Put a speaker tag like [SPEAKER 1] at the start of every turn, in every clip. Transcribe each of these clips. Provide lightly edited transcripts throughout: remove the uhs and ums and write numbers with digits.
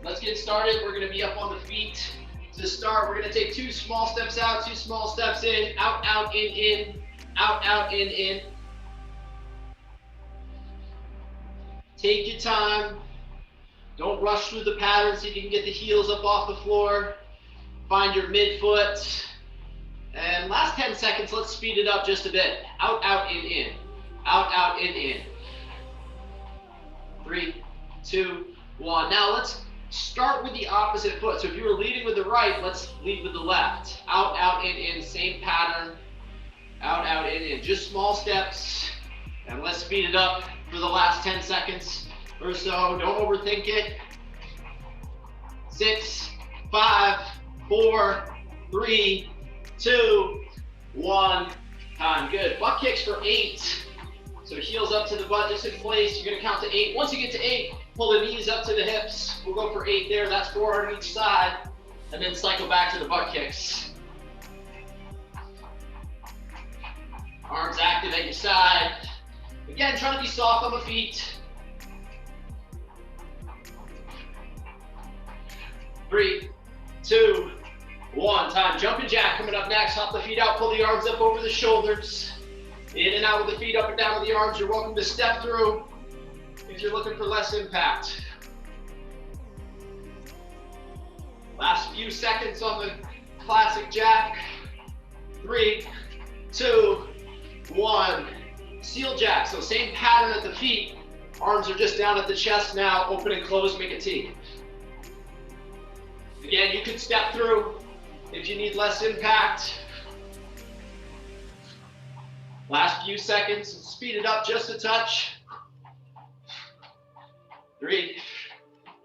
[SPEAKER 1] Let's get started. We're going to be up on the feet. To start, we're going to take 2 small steps out, 2 small steps in, out, out, in, out, out, in. Take your time. Don't rush through the pattern so you can get the heels up off the floor. Find your midfoot. And last 10 seconds, let's speed it up just a bit. Out, out, in. Out, out, in. 3, 2, 1. Now let's start with the opposite foot. So if you were leading with the right, let's lead with the left. Out, out, in, same pattern. Out, out, in. Just small steps. And let's speed it up for the last 10 seconds or so. Don't overthink it. 6, 5, 4, 3, 2, 1. Time. Good. Butt kicks for 8. So heels up to the butt, just in place. You're going to count to 8. Once you get to 8, pull the knees up to the hips. We'll go for 8 there. That's 4 on each side. And then cycle back to the butt kicks. Arms active at your side. Again, trying to be soft on the feet. 3, 2, 1. Time. Jumping jack coming up next. Hop the feet out. Pull the arms up over the shoulders. In and out with the feet, up and down with the arms. You're welcome to step through if you're looking for less impact. Last few seconds on the classic jack. 3, 2, 1. Seal jack. So same pattern at the feet. Arms are just down at the chest now. Open and close, make a T. Again, you can step through if you need less impact. Last few seconds, speed it up just a touch. 3,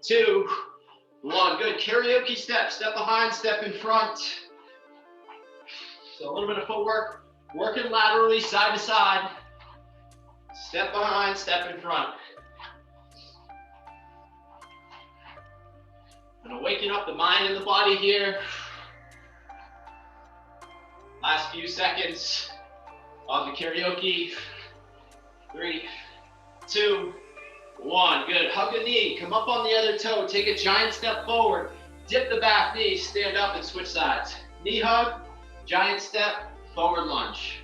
[SPEAKER 1] 2, 1. Good. Karaoke step. Step behind, step in front. So a little bit of footwork. Working laterally, side to side. Step behind, step in front. Kind of waking up the mind and the body here. Last few seconds of the karaoke. 3, 2, 1. Good. Hug a knee. Come up on the other toe. Take a giant step forward. Dip the back knee. Stand up and switch sides. Knee hug. Giant step. Forward lunge.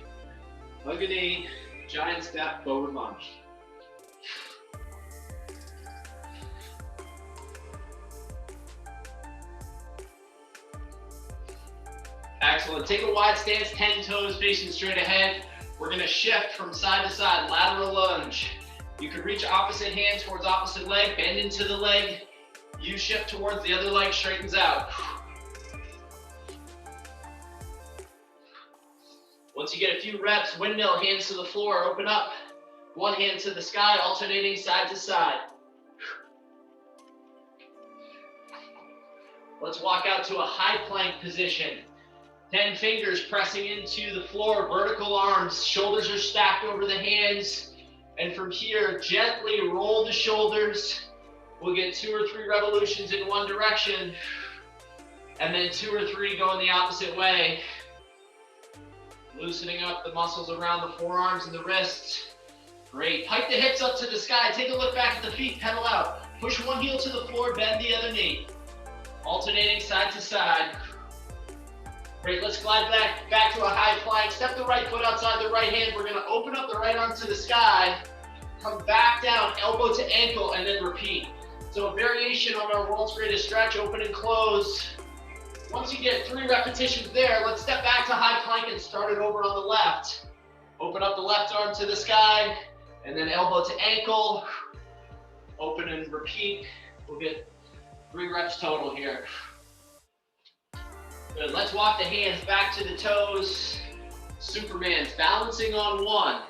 [SPEAKER 1] Hug a knee. Giant step. Forward lunge. Excellent. Take a wide stance. 10 toes facing straight ahead. We're going to shift from side to side, lateral lunge. You can reach opposite hand towards opposite leg, bend into the leg. You shift towards the other leg, straightens out. Once you get a few reps, windmill, hands to the floor, open up. One hand to the sky, alternating side to side. Let's walk out to a high plank position. 10 fingers pressing into the floor, vertical arms, shoulders are stacked over the hands. And from here, gently roll the shoulders. We'll get 2 or 3 revolutions in one direction, and then 2 or 3 going the opposite way. Loosening up the muscles around the forearms and the wrists. Great. Pike the hips up to the sky. Take a look back at the feet, pedal out. Push one heel to the floor, bend the other knee. Alternating side to side. Great, let's glide back to a high plank. Step the right foot outside the right hand. We're gonna open up the right arm to the sky. Come back down, elbow to ankle, and then repeat. So a variation on our world's greatest stretch, open and close. Once you get 3 repetitions there, let's step back to high plank and start it over on the left. Open up the left arm to the sky, and then elbow to ankle. Open and repeat. We'll get 3 reps total here. Good. Let's walk the hands back to the toes. Superman, balancing on 1.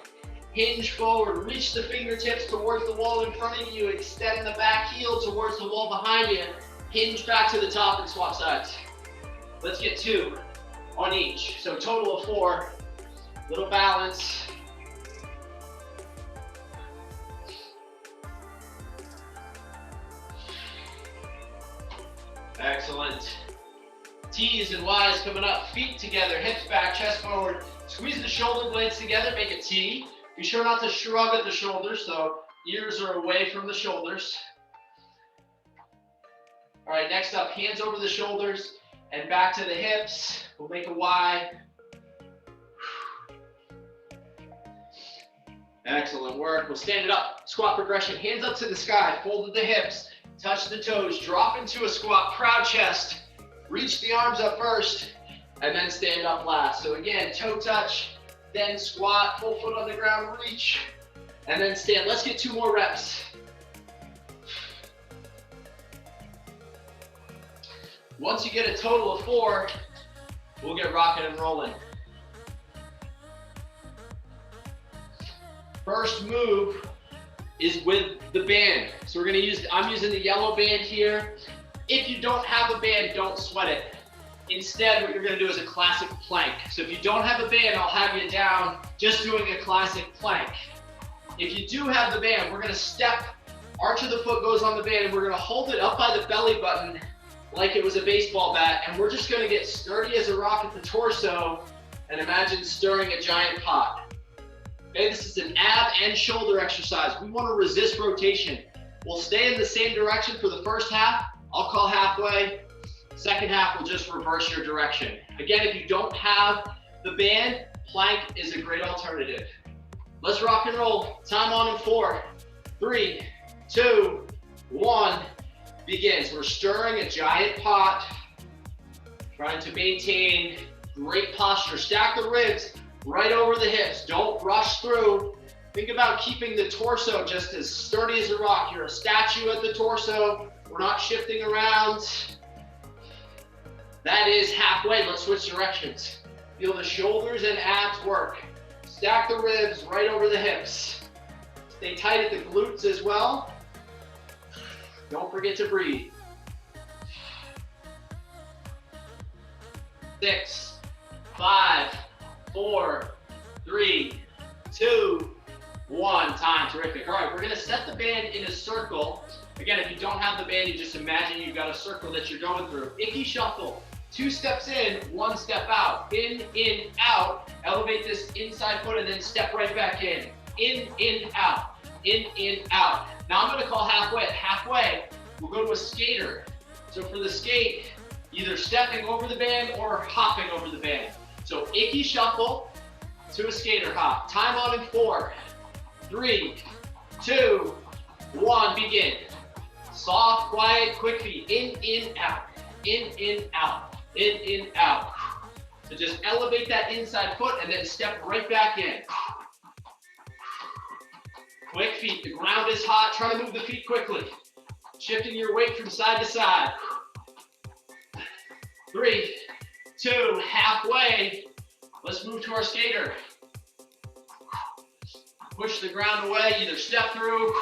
[SPEAKER 1] Hinge forward, reach the fingertips towards the wall in front of you. Extend the back heel towards the wall behind you. Hinge back to the top and swap sides. Let's get 2 on each. So total of 4. Little balance. Excellent. T's and Y's coming up, feet together, hips back, chest forward. Squeeze the shoulder blades together, make a T. Be sure not to shrug at the shoulders, so ears are away from the shoulders. right, next up, hands over the shoulders and back to the hips. We'll make a Y. Excellent work. We'll stand it up. Squat progression, hands up to the sky, folded the hips, touch the toes, drop into a squat, proud chest. Reach the arms up first, and then stand up last. So again, toe touch, then squat, full foot on the ground, reach, and then stand. Let's get 2 more reps. Once you get a total of 4, we'll get rocking and rolling. First move is with the band. So we're gonna I'm using the yellow band here. If you don't have a band, don't sweat it. Instead, what you're gonna do is a classic plank. So if you don't have a band, I'll have you down just doing a classic plank. If you do have the band, we're gonna step, arch of the foot goes on the band, and we're gonna hold it up by the belly button like it was a baseball bat, and we're just gonna get sturdy as a rock at the torso, and imagine stirring a giant pot. Okay, this is an ab and shoulder exercise. We wanna resist rotation. We'll stay in the same direction for the first half. I'll call halfway. Second half, we'll just reverse your direction. Again, if you don't have the band, plank is a great alternative. Let's rock and roll. Time on in 4, 3, 2, 1, begin. So we're stirring a giant pot, trying to maintain great posture. Stack the ribs right over the hips. Don't rush through. Think about keeping the torso just as sturdy as a rock. You're a statue at the torso. We're not shifting around. That is halfway. Let's switch directions. Feel the shoulders and abs work. Stack the ribs right over the hips. Stay tight at the glutes as well. Don't forget to breathe. 6, 5, 4, 3, 2, 1. Time. Terrific. All right, we're going to set the band in a circle. Again, if you don't have the band, you just imagine you've got a circle that you're going through. Icky Shuffle. 2 steps in, 1 step out. In, out. Elevate this inside foot and then step right back in. In, out. In, out. Now I'm going to call halfway. At halfway, we'll go to a skater. So for the skate, either stepping over the band or hopping over the band. So Icky Shuffle to a skater hop. Time on in 4, 3, 2, 1, begin. Soft, quiet, quick feet. In, out. In, out. In, out. So just elevate that inside foot and then step right back in. Quick feet. The ground is hot. Try to move the feet quickly. Shifting your weight from side to side. 3, 2, halfway. Let's move to our skater. Push the ground away. Either step through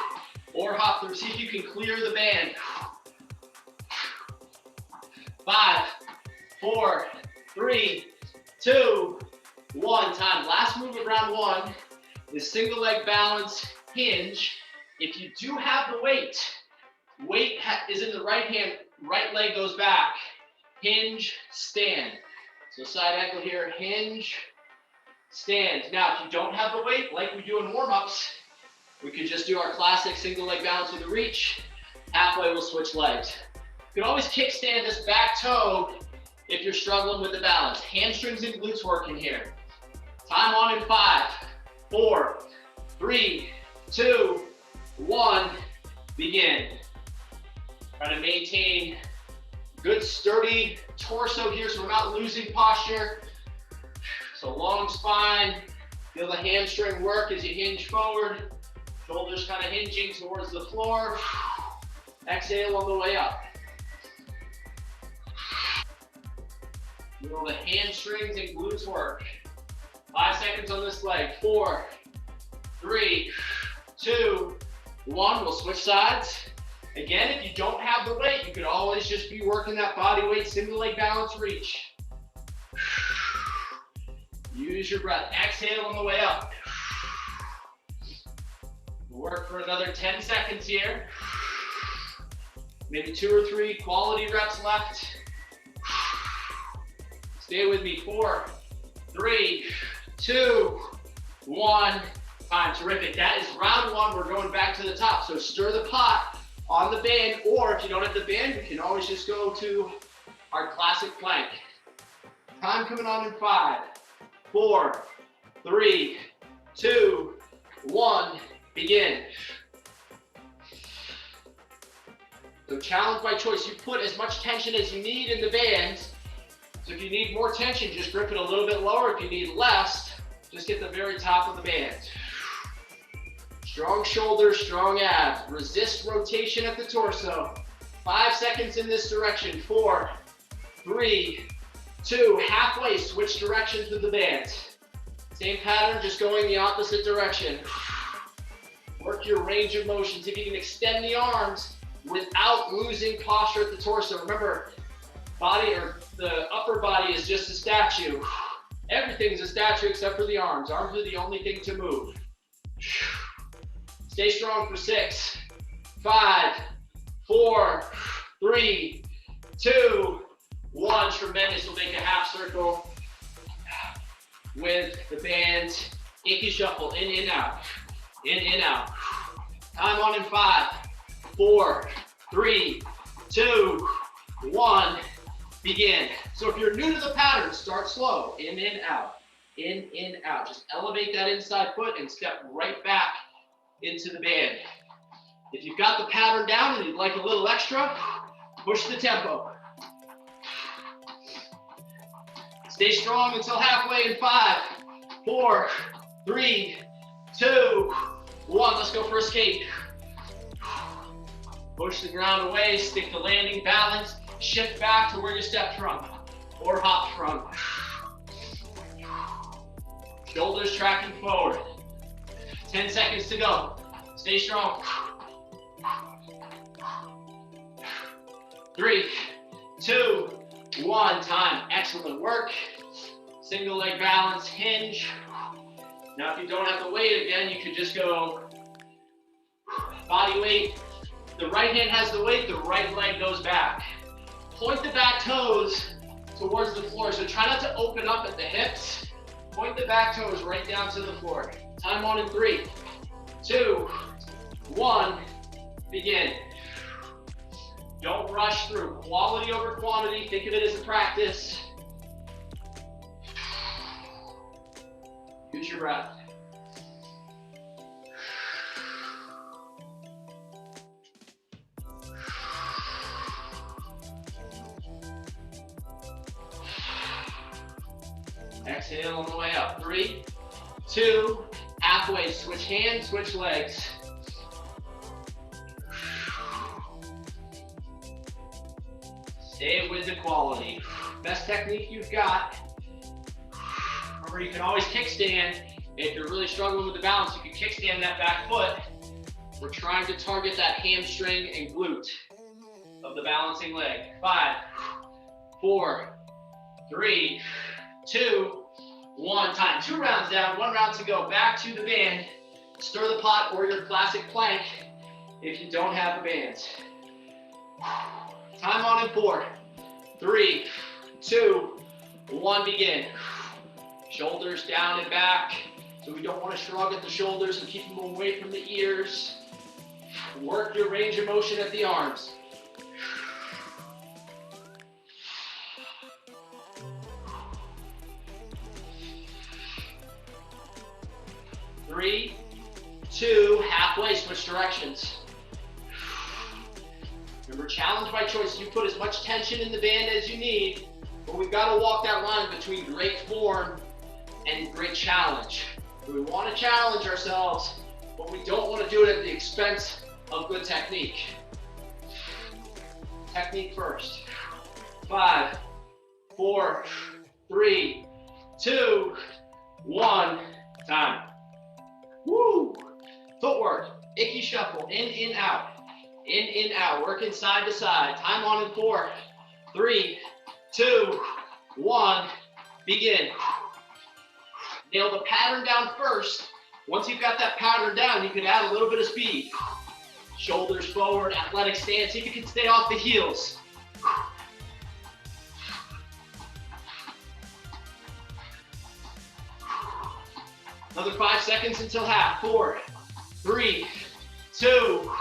[SPEAKER 1] or hop through. See if you can clear the band. 5, 4, 3, 2, 1. Time. Last move of round 1 is single leg balance, hinge. If you do have the weight is in the right hand, right leg goes back. Hinge, stand. So side ankle here, hinge, stand. Now, if you don't have the weight, like we do in warm-ups, we could just do our classic single leg balance with a reach. Halfway, we'll switch legs. You can always kickstand this back toe if you're struggling with the balance. Hamstrings and glutes working here. Time on in 5, 4, 3, 2, 1, begin. Try to maintain good sturdy torso here so we're not losing posture. So long spine, feel the hamstring work as you hinge forward. Shoulders kind of hinging towards the floor. Exhale on the way up. Feel the hamstrings and glutes work. 5 seconds on this leg. 4, 3, 2, 1. We'll switch sides. Again, if you don't have the weight, you could always just be working that body weight, single leg balance reach. Use your breath. Exhale on the way up. We'll work for another 10 seconds here. Maybe 2 or 3 quality reps left. Stay with me. 4, 3, 2, 1. Time. Terrific. That is round 1. We're going back to the top. So stir the pot on the band, or or if you don't have the band, we can always just go to our classic plank. Time coming on in 5, 4, 3, 2, 1, begin. So challenge by choice. You put as much tension as you need in the bands. So if you need more tension, just grip it a little bit lower. If you need less, just get the very top of the band. Strong shoulders, strong abs. Resist rotation at the torso. 5 seconds in this direction. 4, 3, 2, halfway, switch directions with the bands. Same pattern, just going the opposite direction. Work your range of motion. See if you can extend the arms without losing posture at the torso. Remember, the upper body is just a statue. Everything's a statue except for the arms. Arms are the only thing to move. Stay strong for 6, 5, 4, 3, 2, 1. Tremendous. We'll make a half circle with the band. Icky Shuffle, in and out, in and out. Time on in 5, 4, 3, 2, 1, begin. So if you're new to the pattern, start slow, in and out, in and out. Just elevate that inside foot and step right back into the band. If you've got the pattern down and you'd like a little extra, push the tempo. Stay strong until halfway in 5, 4, 3, 2, 1. Let's go for escape. Push the ground away, stick the landing balance, shift back to where you stepped from or hopped from. Shoulders tracking forward. 10 seconds to go. Stay strong. 3, 2, 1. Time. Excellent work. Single leg balance, hinge. Now if you don't have the weight, again, you could just go body weight. The right hand has the weight, the right leg goes back. Point the back toes towards the floor. So try not to open up at the hips. Point the back toes right down to the floor. Time on in 3, 2, 1, begin. Don't rush through. Quality over quantity. Think of it as a practice. Use your breath. Exhale on the way up. 3, 2, halfway. Switch hands, switch legs. Stay with the quality. Best technique you've got. Remember, you can always kickstand. If you're really struggling with the balance, you can kickstand that back foot. We're trying to target that hamstring and glute of the balancing leg. 5, 4, 3, 2, 1. Time. 2 rounds down, 1 round to go. Back to the band. Stir the pot or your classic plank if you don't have a band. Time on in 4, 3, 2, 1, begin. Shoulders down and back. So we don't want to shrug at the shoulders and keep them away from the ears. Work your range of motion at the arms. Three, 2, halfway, switch directions. Remember, challenge by choice. You put as much tension in the band as you need, but we've got to walk that line between great form and great challenge. We want to challenge ourselves, but we don't want to do it at the expense of good technique. Technique first. 5, 4, 3, 2, 1. Time. Woo! Footwork. Icky Shuffle. In, out. In, out. Working side to side. Time on in 4, 3, 2, 1. Begin. Nail the pattern down first. Once you've got that pattern down, you can add a little bit of speed. Shoulders forward, athletic stance. See if you can stay off the heels. Another 5 seconds until half. 4, 3, 2,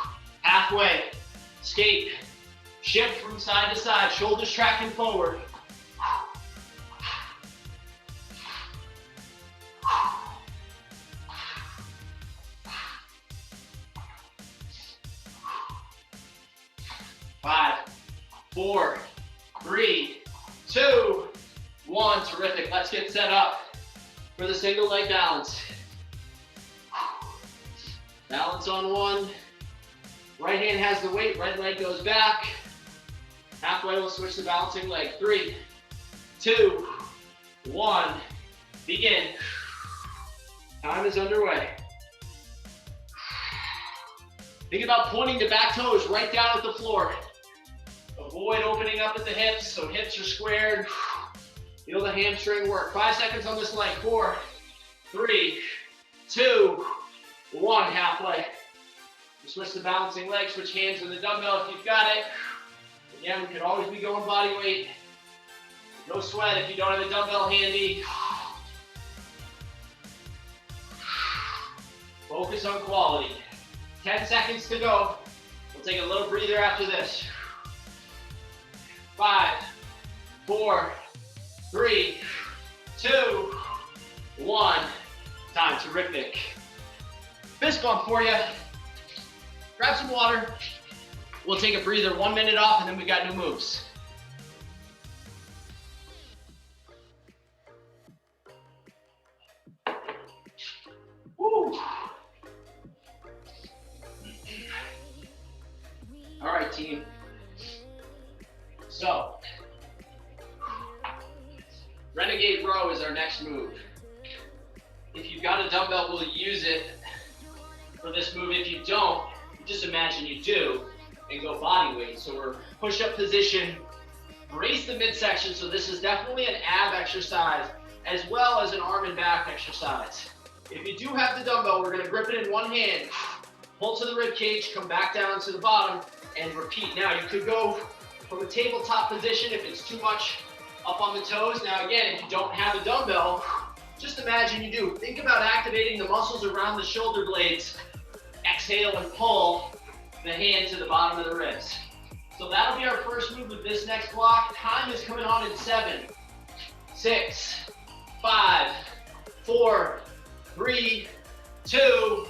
[SPEAKER 1] halfway. Escape. Shift from side to side, shoulders tracking forward. Five, 4, 3, 2, 1. Terrific. Let's get set up for the single leg balance. Balance on one. Right hand has the weight, right leg goes back. Halfway, we'll switch to balancing leg. 3, 2, 1. Begin. Time is underway. Think about pointing the back toes right down at the floor. Avoid opening up at the hips, so hips are squared. Feel the hamstring work. 5 seconds on this leg. 4, 3, 2, 1. Halfway. We switch to balancing leg, switch hands with the dumbbell if you've got it. Again, we could always be going body weight. No sweat if you don't have a dumbbell handy. Focus on quality. 10 seconds to go. We'll take a little breather after this. 5, 4, 3, 2, 1. Time. Terrific. Fist bump for you. Grab some water. We'll take a breather, 1 minute off, and then we got new moves. Woo. All right, team. So, Renegade Row is our next move. If you've got a dumbbell, we'll use it for this move. If you don't, just imagine you do and go body weight. So we're push-up position, brace the midsection. So this is definitely an ab exercise as well as an arm and back exercise. If you do have the dumbbell, we're gonna grip it in one hand, pull to the rib cage, come back down to the bottom, and repeat. Now you could go from a tabletop position if it's too much up on the toes. Now again, if you don't have a dumbbell, just imagine you do. Think about activating the muscles around the shoulder blades. Exhale and pull the hand to the bottom of the ribs. So that'll be our first move with this next block. Time is coming on in 7, 6, 5, 4, 3, 2,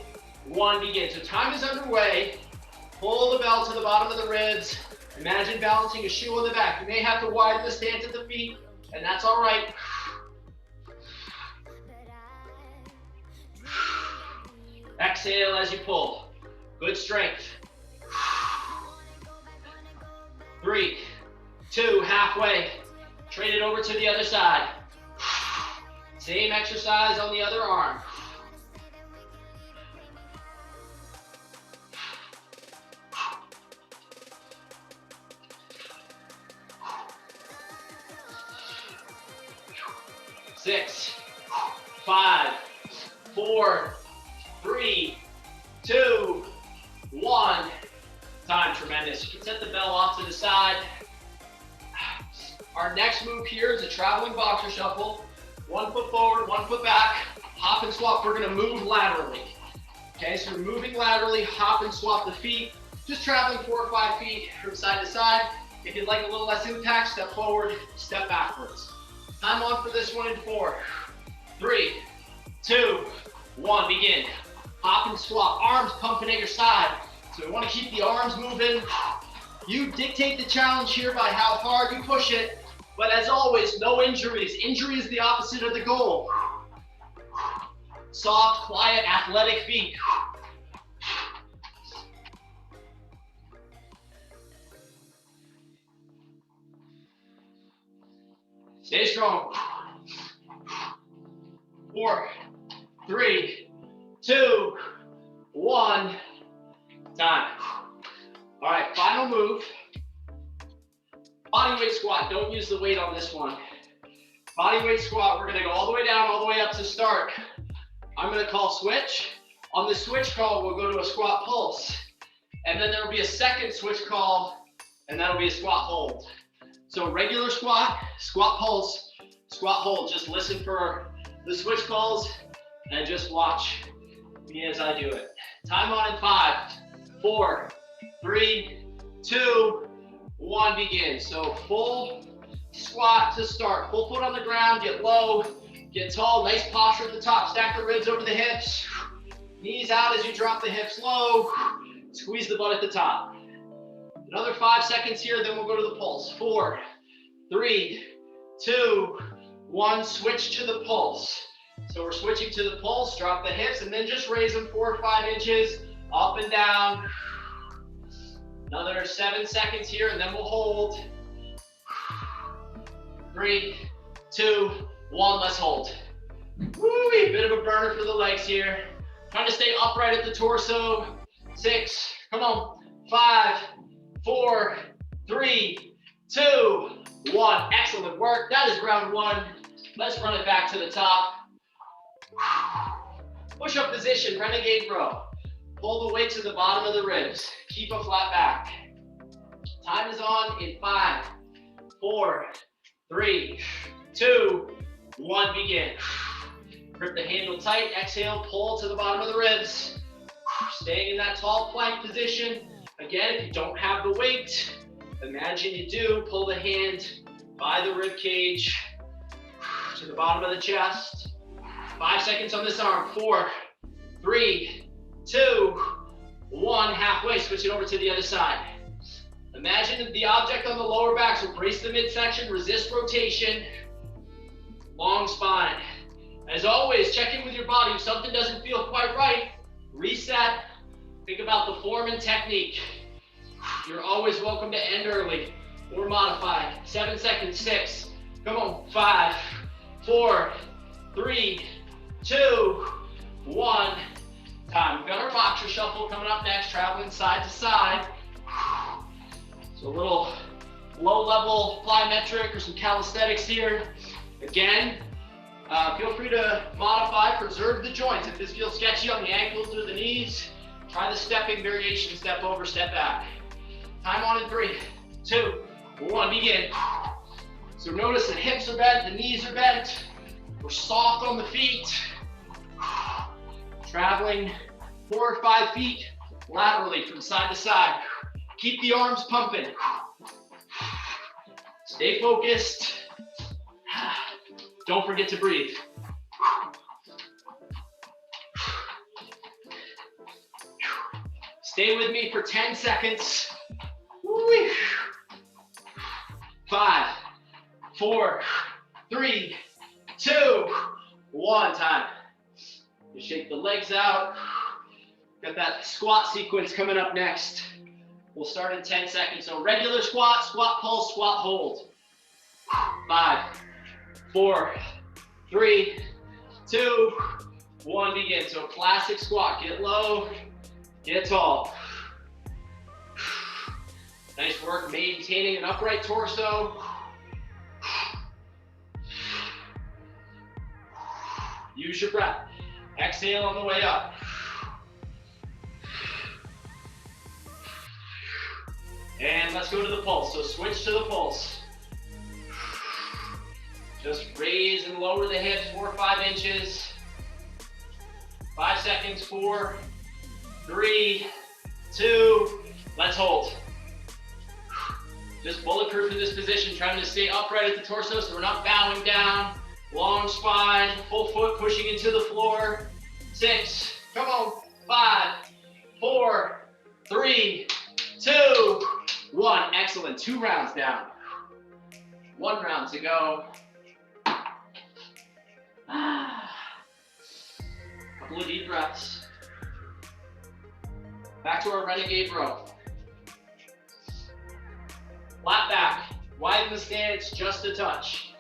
[SPEAKER 1] 1. Begin. So time is underway. Pull the bell to the bottom of the ribs. Imagine balancing a shoe on the back. You may have to widen the stance at the feet, and that's all right. Exhale as you pull. Good strength. 3, 2, halfway. Trade it over to the other side. Same exercise on the other arm. Six, 5, 4, 3, 2, 1. Time. Tremendous. You can set the bell off to the side. Our next move here is a traveling boxer shuffle. 1 foot forward, 1 foot back, hop and swap. We're gonna move laterally. Okay, so we're moving laterally, hop and swap the feet, just traveling 4 or 5 feet from side to side. If you'd like a little less impact, step forward, step backwards. Time on for this one in 4, 3, 2, 1, begin. Hop and swap, arms pumping at your side. So we wanna keep the arms moving. You dictate the challenge here by how hard you push it, but as always, no injuries. Injury is the opposite of the goal. Soft, quiet, athletic feet. Stay strong. 4, 3, 2, 1. Time. All right, final move. Bodyweight squat. Don't use the weight on this one. Bodyweight squat. We're gonna go all the way down, all the way up to start. I'm gonna call switch. On the switch call, we'll go to a squat pulse. And then there'll be a second switch call, and that'll be a squat hold. So regular squat, squat pulse, squat hold. Just listen for the switch calls and just watch me as I do it. Time on in 5, 4, 3, 2, 1, begin. So full squat to start. Full foot on the ground, get low, get tall, nice posture at the top. Stack the ribs over the hips. Knees out as you drop the hips low. Squeeze the butt at the top. Another 5 seconds here, then we'll go to the pulse. 4, 3, 2, 1, switch to the pulse. So we're switching to the pulse, drop the hips, and then just raise them 4 or 5 inches, up and down. Another 7 seconds here, and then we'll hold. 3, 2, 1, let's hold. Woo-wee, bit of a burner for the legs here. Trying to stay upright at the torso. 6, come on, 5, 4, 3, 2, 1. Excellent work. That is round 1. Let's run it back to the top. Push-up position, Renegade Row. Pull the weight to the bottom of the ribs. Keep a flat back. Time is on in 5, 4, 3, 2, 1, begin. Grip the handle tight, exhale, pull to the bottom of the ribs. Staying in that tall plank position. Again, if you don't have the weight, imagine you do. Pull the hand by the rib cage to the bottom of the chest. 5 seconds on this arm. 4, 3, 2, 1. Halfway, switch it over to the other side. Imagine the object on the lower back, so brace the midsection, resist rotation. Long spine. As always, check in with your body. If something doesn't feel quite right, reset. Think about the form and technique. You're always welcome to end early or modify. 7 seconds, 6. Come on, 5, 4, 3, 2, 1. Time. We've got our boxer shuffle coming up next, traveling side to side. So a little low-level plyometric or some calisthenics here. Again, feel free to modify, preserve the joints. If this feels sketchy on the ankles or the knees, try the stepping variation, step over, step back. Time on in 3, 2, 1, begin. So notice the hips are bent, the knees are bent. We're soft on the feet. Traveling 4 or 5 feet laterally from side to side. Keep the arms pumping. Stay focused. Don't forget to breathe. Stay with me for 10 seconds. 5, 4, 3, 2, 1. Time. You shake the legs out. Got that squat sequence coming up next. We'll start in 10 seconds. So regular squat, squat pulse, squat hold. 5, 4, 3, 2, 1, begin. So classic squat. Get low, get tall. Nice work maintaining an upright torso. Use your breath. Exhale on the way up. And let's go to the pulse. So switch to the pulse. Just raise and lower the hips 4 or 5 inches. 5 seconds. 4, 3, 2, let's hold. Just bulletproof in this position, trying to stay upright at the torso so we're not bowing down. Long spine, full foot pushing into the floor. 6, come on, 5, 4, 3, 2, 1. Excellent. 2 rounds down. 1 round to go. Couple of deep breaths. Back to our Renegade Row. Flat back, widen the stance just a touch.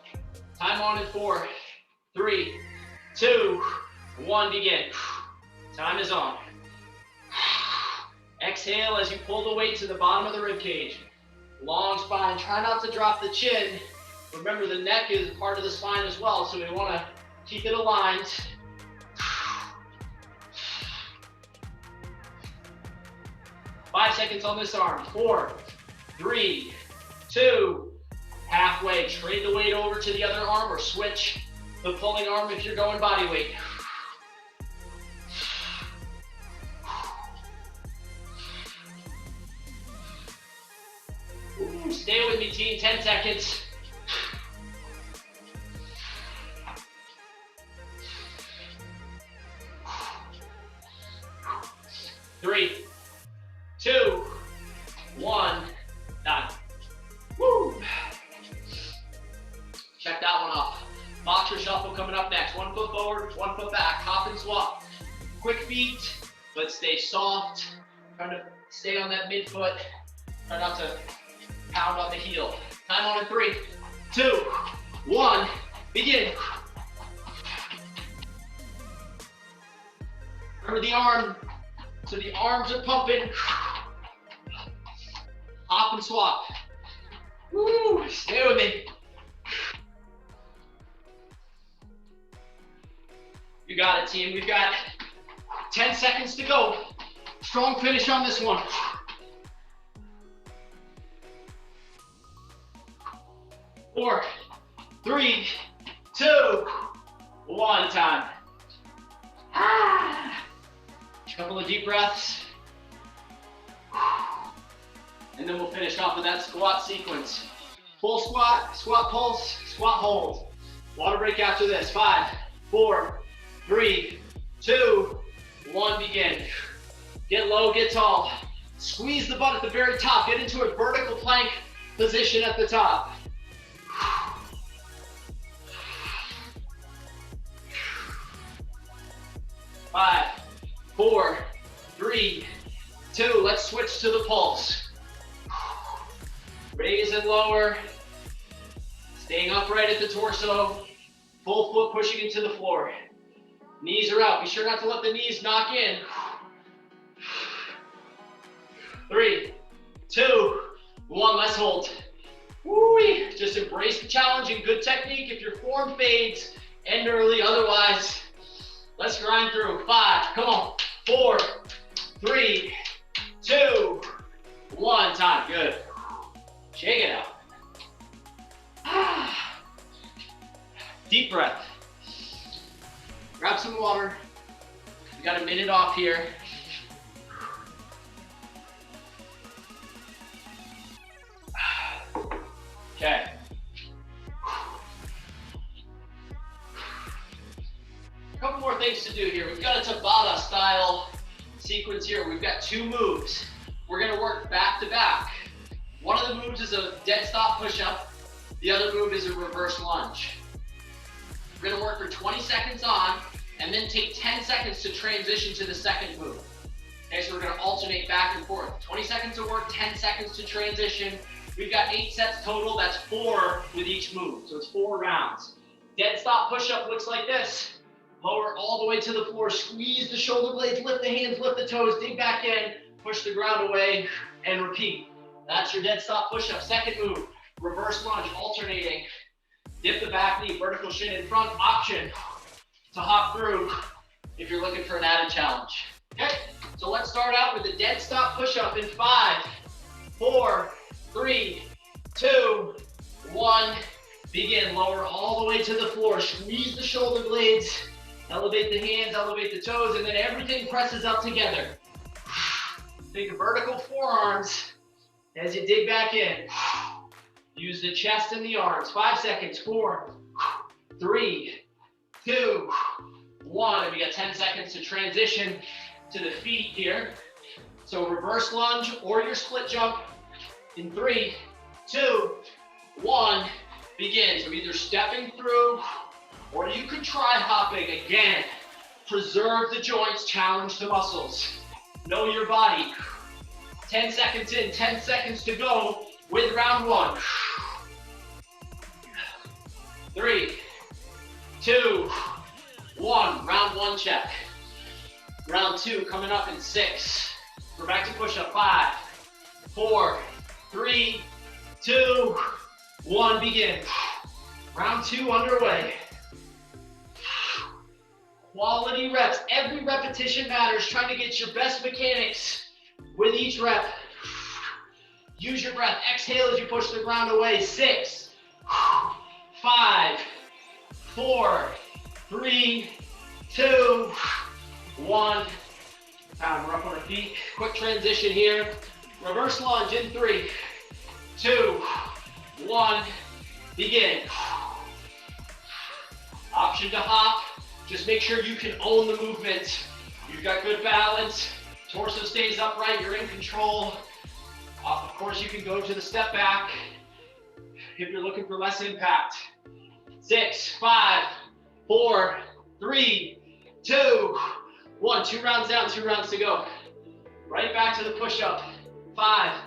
[SPEAKER 1] Time on in 4, 3, 2, 1, begin. Time is on. Exhale as you pull the weight to the bottom of the rib cage. Long spine, try not to drop the chin. Remember the neck is part of the spine as well, so we want to keep it aligned. Five seconds on this arm. 4, 3, 2, halfway. Trade the weight over to the other arm or switch the pulling arm if you're going body weight. Ooh, stay with me, team, 10 seconds. 3, 2, 1, done. Woo! Check that one off. Boxer shuffle coming up next. 1 foot forward, 1 foot back, hop and swap. Quick feet, but stay soft. Trying to stay on that midfoot. Try not to pound on the heel. Time on in 3, 2, 1, begin. Remember the arm, so the arms are pumping. Hop and swap. Woo, stay with me. You got it, team. We've got 10 seconds to go. Strong finish on this one. 4, 3, 2, 1, time. Couple of deep breaths. And then we'll finish off with that squat sequence. Full squat, squat pulse, squat hold. Water break after this. 5, 4, 3, 2, 1, begin. Get low, get tall. Squeeze the butt at the very top. Get into a vertical plank position at the top. 5, 4, 3, 2, let's switch to the pulse. Raise and lower. Staying upright at the torso. Full foot pushing into the floor. Knees are out. Be sure not to let the knees knock in. 3, 2, 1, let's hold. Woo-wee. Just embrace the challenge and good technique. If your form fades, end early. Otherwise, let's grind through. 5, come on. 4, 3, 2, 1, time. Good. Shake it out. Deep breath. Grab some water. We got a minute off here. Okay. A couple more things to do here. We've got a Tabata style sequence here. We've got 2 moves. We're gonna work back to back. One of the moves is a dead stop push-up. The other move is a reverse lunge. We're gonna work for 20 seconds on, and then take 10 seconds to transition to the second move. Okay, so we're gonna alternate back and forth. 20 seconds to work, 10 seconds to transition. We've got 8 sets total, that's 4 with each move, so it's 4 rounds. Dead stop push-up looks like this. Lower all the way to the floor, squeeze the shoulder blades, lift the hands, lift the toes, dig back in, push the ground away, and repeat. That's your dead stop push-up. Second move, reverse lunge, alternating. Dip the back knee, vertical shin in front, option to hop through if you're looking for an added challenge. Okay, so let's start out with the dead stop push-up in 5, 4, 3, 2, 1, begin. Lower all the way to the floor, squeeze the shoulder blades, elevate the hands, elevate the toes, and then everything presses up together. Think vertical forearms as you dig back in. Use the chest and the arms. 5 seconds, 4, 3, 2, 1, and we got 10 seconds to transition to the feet here. So reverse lunge or your split jump in 3, 2, 1, begin. So either stepping through or you could try hopping. Again, preserve the joints, challenge the muscles. Know your body. 10 seconds in, 10 seconds to go with round 1. 3, 2, 1, round 1 check. Round 2 coming up in 6. We're back to push up. 5, 4, 3, 2, 1, begin. Round 2 underway. Quality reps. Every repetition matters. Trying to get your best mechanics with each rep. Use your breath. Exhale as you push the ground away. 6, 5, 4, 3, 2, 1. Time. We're up on our feet. Quick transition here. Reverse lunge in 3, 2, 1, begin. Option to hop. Just make sure you can own the movement. You've got good balance. Torso stays upright. You're in control. Of course, you can go to the step back if you're looking for less impact. 6, 5, 4, 3, 2, 1. 2 rounds down, 2 rounds to go. Right back to the push-up. 5,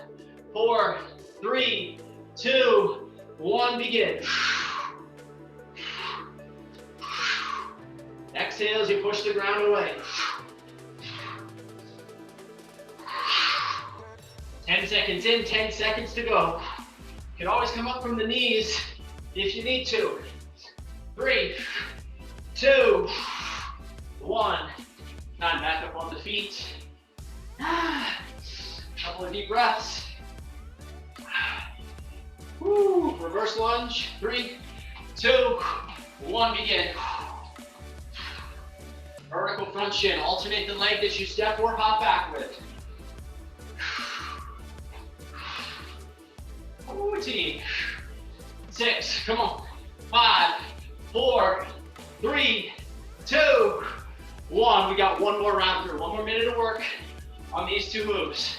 [SPEAKER 1] 4, 3, 2, 1, begin. Exhale as you push the ground away. 10 seconds in, 10 seconds to go. You can always come up from the knees if you need to. 3, 2, 1. Time back up on the feet. Couple of deep breaths. Woo. Reverse lunge. 3, 2, 1, begin. Vertical front shin. Alternate the leg that you step or hop back with. Ooh, team. 6, come on. 5, 4, 3, 2, 1. We got one more round through. One more minute of work on these two moves.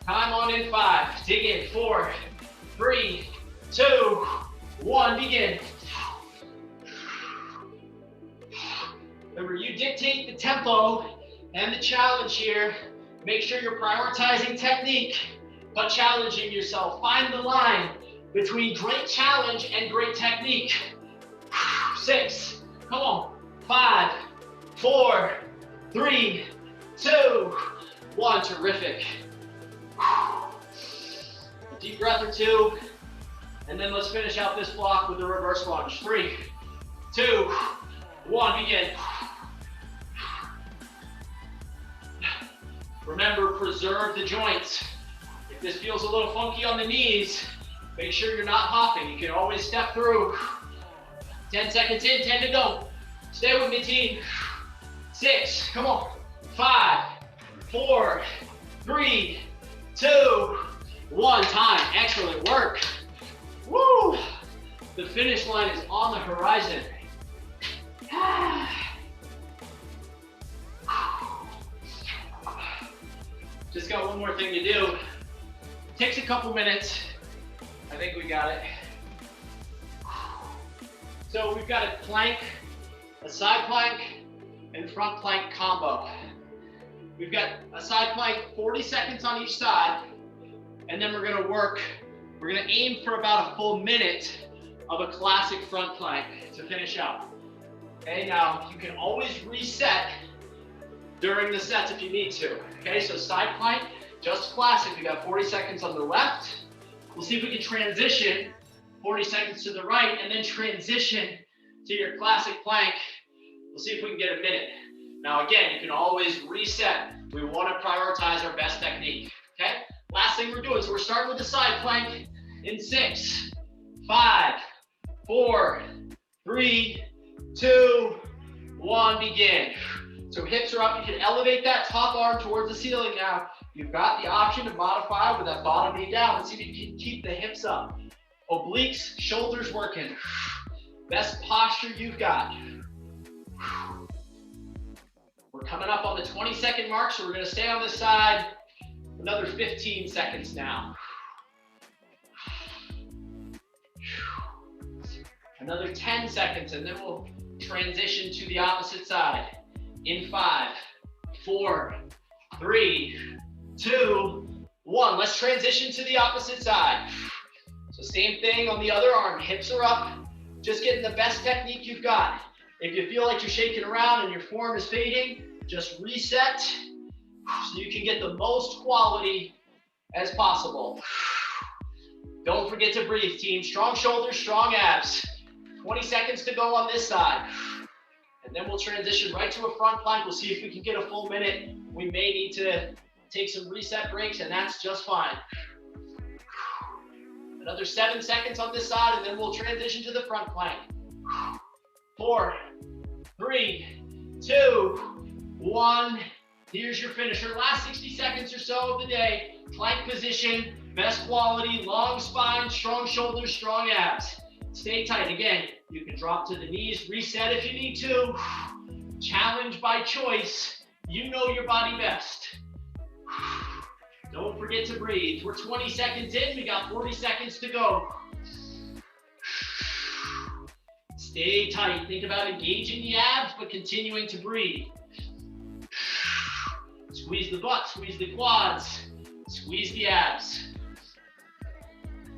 [SPEAKER 1] Time on in 5. Dig in. 4, 3, 2, 1. Begin. Remember, you dictate the tempo and the challenge here. Make sure you're prioritizing technique, but challenging yourself. Find the line between great challenge and great technique. 6, come on. 5, 4, 3, 2, 1. Terrific. A deep breath or two, and then let's finish out this block with the reverse lunge. 3, 2, 1, begin. Remember, preserve the joints. If this feels a little funky on the knees, make sure you're not hopping. You can always step through. 10 seconds in, 10 to go. Stay with me, team. 6, come on. 5, 4, 3, 2, 1. Time. Excellent work. Woo! The finish line is on the horizon. Just got one more thing to do. Takes a couple minutes. I think we got it. So we've got a plank, a side plank, and front plank combo. We've got a side plank, 40 seconds on each side, and then we're gonna aim for about a full minute of a classic front plank to finish out. Okay, now you can always reset during the sets if you need to. Okay, so side plank, just classic. We got 40 seconds on the left. We'll see if we can transition 40 seconds to the right and then transition to your classic plank. We'll see if we can get a minute. Now again, you can always reset. We want to prioritize our best technique. Okay, last thing we're doing, so we're starting with the side plank in 6, 5, 4, 3, 2, 1, begin. So hips are up. You can elevate that top arm towards the ceiling now. You've got the option to modify with that bottom knee down. Let's see if you can keep the hips up. Obliques, shoulders working. Best posture you've got. We're coming up on the 20-second mark, so we're going to stay on this side another 15 seconds now. Another 10 seconds, and then we'll transition to the opposite side. In 5, 4, 3, 2, 1. Let's transition to the opposite side. So same thing on the other arm. Hips are up. Just getting the best technique you've got. If you feel like you're shaking around and your form is fading, just reset so you can get the most quality as possible. Don't forget to breathe, team. Strong shoulders, strong abs. 20 seconds to go on this side. And then we'll transition right to a front plank. We'll see if we can get a full minute. We may need to take some reset breaks, and that's just fine. Another 7 seconds on this side, and then we'll transition to the front plank. 4, 3, 2, 1. Here's your finisher. Last 60 seconds or so of the day. Plank position. Best quality, long spine, strong shoulders, strong abs. Stay tight. Again, you can drop to the knees, reset if you need to. Challenge by choice. You know your body best. Don't forget to breathe. We're 20 seconds in. We got 40 seconds to go. Stay tight. Think about engaging the abs, but continuing to breathe. Squeeze the butt, squeeze the quads, squeeze the abs.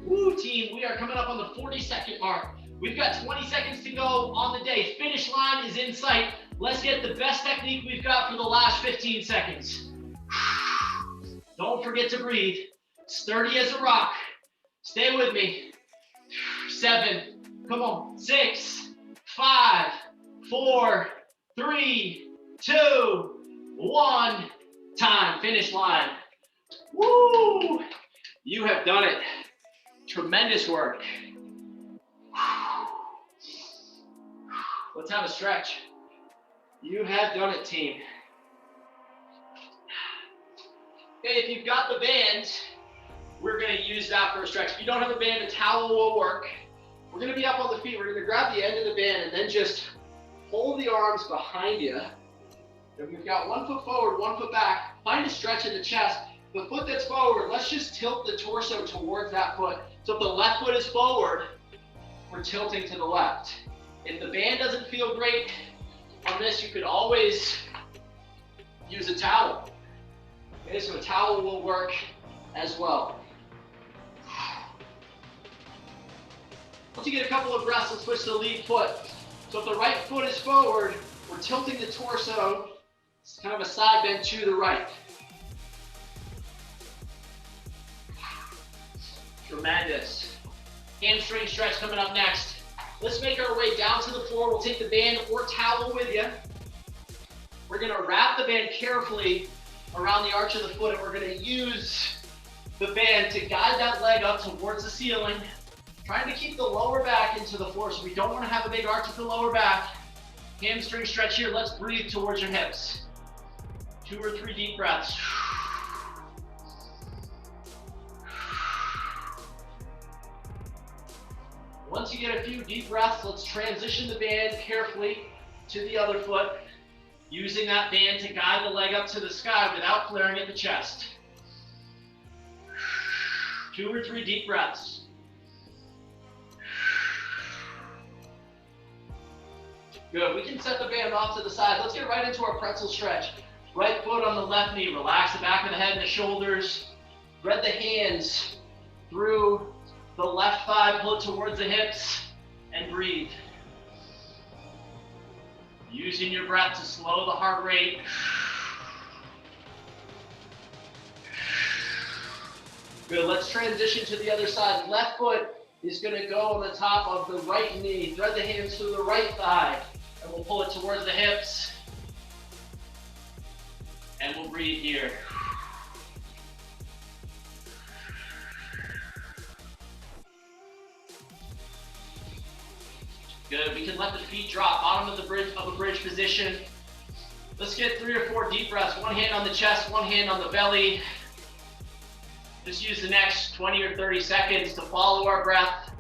[SPEAKER 1] Woo, team, we are coming up on the 40-second mark. We've got 20 seconds to go on the day. Finish line is in sight. Let's get the best technique we've got for the last 15 seconds. Don't forget to breathe. Sturdy as a rock. Stay with me. 7, come on, 6, 5, 4, 3, 2, 1. Time, finish line. Woo! You have done it. Tremendous work. Let's have a stretch. You have done it, team. Okay, if you've got the band, we're going to use that for a stretch. If you don't have a band, a towel will work. We're going to be up on the feet. We're going to grab the end of the band and then just hold the arms behind you. And we've got 1 foot forward, 1 foot back. Find a stretch in the chest. The foot that's forward, let's just tilt the torso towards that foot. So if the left foot is forward, we're tilting to the left. If the band doesn't feel great on this, you could always use a towel. Okay, so a towel will work as well. Once you get a couple of breaths, let's switch to the lead foot. So if the right foot is forward, we're tilting the torso. It's kind of a side bend to the right. Tremendous. Hamstring stretch coming up next. Let's make our way down to the floor. We'll take the band or towel with you. We're going to wrap the band carefully around the arch of the foot, and we're going to use the band to guide that leg up towards the ceiling, trying to keep the lower back into the floor, so we don't want to have a big arch at the lower back. Hamstring stretch here. Let's breathe towards your hips. 2 or 3 deep breaths. Once you get a few deep breaths, let's transition the band carefully to the other foot, using that band to guide the leg up to the sky without flaring at the chest. 2 or 3 deep breaths. Good, we can set the band off to the side. Let's get right into our pretzel stretch. Right foot on the left knee, relax the back of the head and the shoulders. Thread the hands through the left thigh, pull it towards the hips, and breathe. Using your breath to slow the heart rate. Good, let's transition to the other side. Left foot is gonna go on the top of the right knee. Thread the hands through the right thigh, and we'll pull it towards the hips. And we'll breathe here. Good, we can let the feet drop, bottom of the bridge position. Let's get 3 or 4 deep breaths. 1 hand on the chest, 1 hand on the belly. Just use the next 20 or 30 seconds to follow our breath.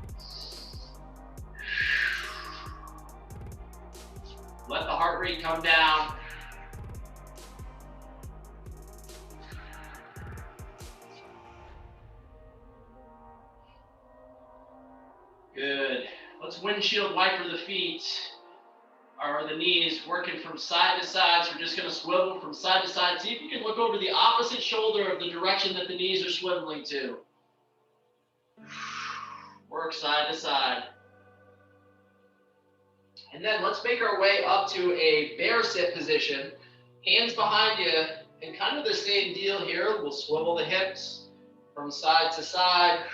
[SPEAKER 1] Let the heart rate come down. Good. Let's windshield wiper the feet or the knees, working from side to side. So we're just going to swivel from side to side. See if you can look over the opposite shoulder of the direction that the knees are swiveling to. Work side to side. And then let's make our way up to a bear sit position. Hands behind you, and kind of the same deal here. We'll swivel the hips from side to side.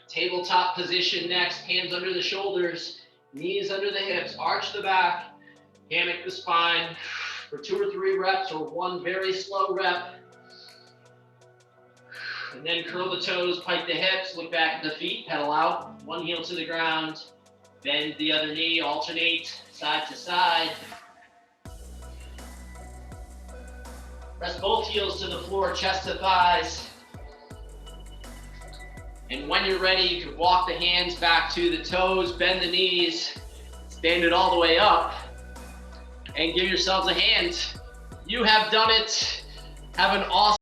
[SPEAKER 1] Tabletop position next, hands under the shoulders, knees under the hips, arch the back, hammock the spine for 2 or 3 reps or 1 very slow rep. And then curl the toes, pike the hips, look back at the feet, pedal out, 1 heel to the ground, bend the other knee, alternate side to side. Press both heels to the floor, chest to thighs. And when you're ready, you can walk the hands back to the toes, bend the knees, stand it all the way up, and give yourselves a hand. You have done it. Have an awesome